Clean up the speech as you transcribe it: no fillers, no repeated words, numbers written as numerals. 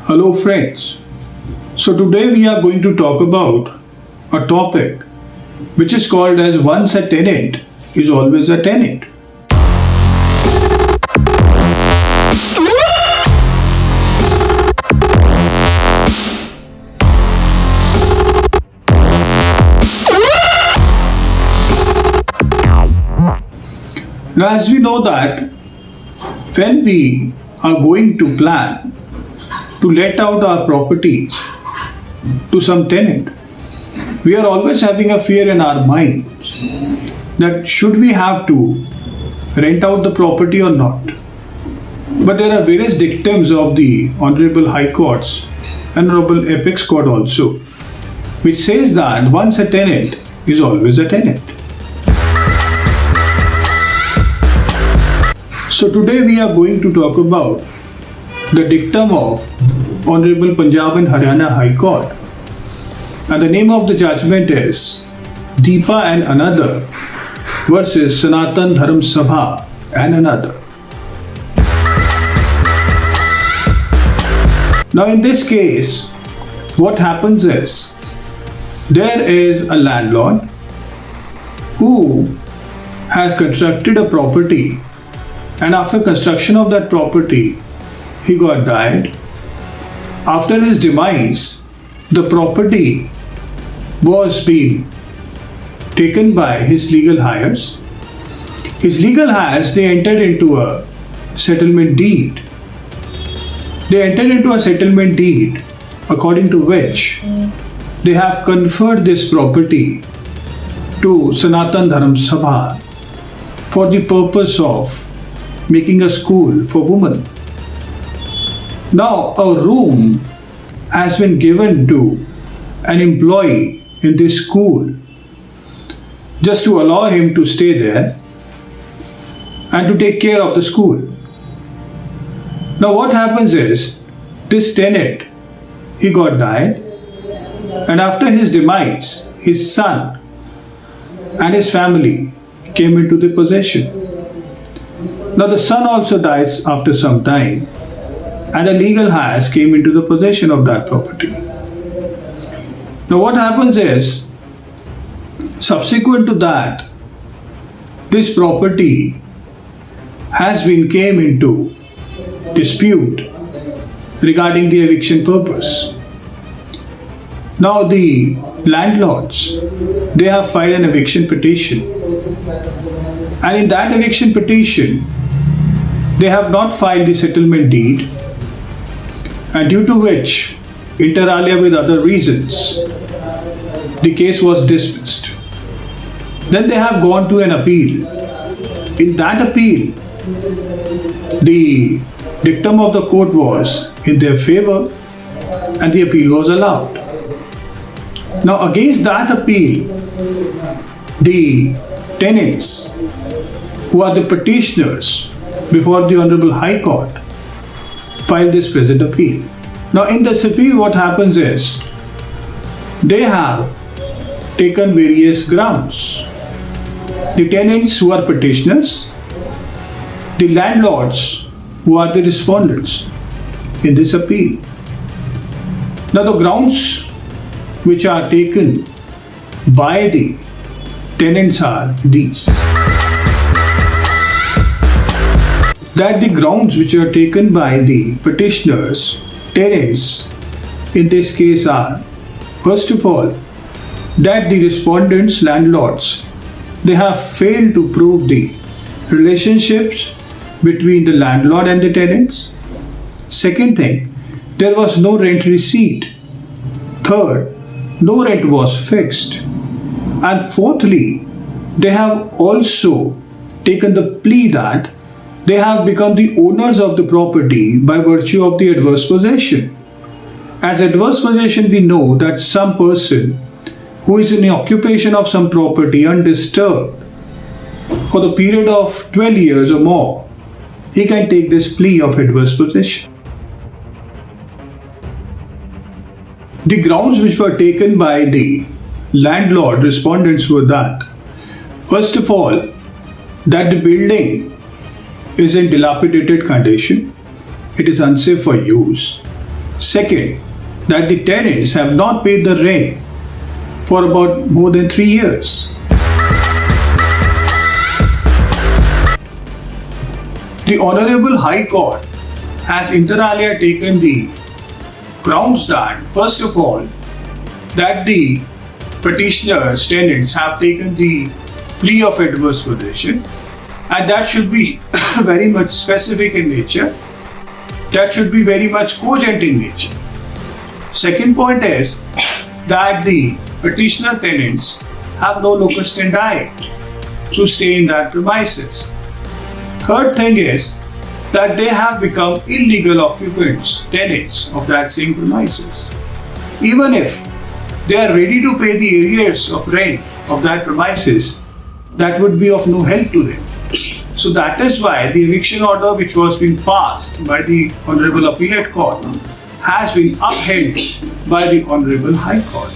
Hello friends. So today we are going to talk about a topic which is called as once a tenant is always a tenant. Now as we know that when we are going to plan to let out our properties to some tenant, we are always having a fear in our minds that should we have to rent out the property or not. But there are various dictums of the Honorable High Courts and Honorable Apex Court also, which says that once a tenant is always a tenant. So today we are going to talk about the dictum of Honorable Punjab and Haryana High Court, and the name of the judgment is Deepa and Another versus Sanatan Dharam Sabha and Another. Now in this case, what happens is there is a landlord who has constructed a property, and after construction of that property he got died. After his demise, the property was being taken by his legal heirs. His legal heirs, they entered into a settlement deed. They entered into a settlement deed according to which they have conferred this property to Sanatan Dharam Sabha for the purpose of making a school for women. Now, a room has been given to an employee in this school just to allow him to stay there and to take care of the school. Now, what happens is this tenant, he got died, and after his demise, his son and his family came into the possession. Now, the son also dies after some time, and a legal heirs came into the possession of that property. Now what happens is, subsequent to that, this property has been came into dispute regarding the eviction purpose. Now the landlords, they have filed an eviction petition, and in that eviction petition they have not filed the settlement deed, and due to which, inter alia with other reasons, the case was dismissed. Then they have gone to an appeal. In that appeal, the dictum of the court was in their favor and the appeal was allowed. Now against that appeal, the tenants who are the petitioners before the Honorable High Court filed this present appeal. Now in this appeal, what happens is they have taken various grounds. The tenants who are petitioners, the landlords who are the respondents in this appeal. Now the grounds which are taken by the tenants are these: that the grounds which are taken by the petitioners, tenants, in this case are, first of all, that the respondents, landlords, they have failed to prove the relationships between the landlord and the tenants. Second thing, there was no rent receipt. Third, no rent was fixed. And fourthly, they have also taken the plea that they have become the owners of the property by virtue of the adverse possession. As adverse possession, we know that some person who is in the occupation of some property undisturbed for the period of 12 years or more, he can take this plea of adverse possession. The grounds which were taken by the landlord respondents were that, first of all, that the building is in dilapidated condition, it is unsafe for use, Second, that the tenants have not paid the rent for about more than 3 years. The Honorable High Court has inter alia taken the grounds that, first of all, that the petitioner's tenants have taken the plea of adverse possession, and that should be very much specific in nature, that should be very much cogent in nature. Second point is that the petitioner tenants have no locus standi to stay in that premises. Third thing is that they have become illegal occupants, tenants of that same premises. Even if they are ready to pay the arrears of rent of that premises, that would be of no help to them. So that is why the eviction order which was being passed by the Honorable Appellate Court has been upheld by the Honorable High Court.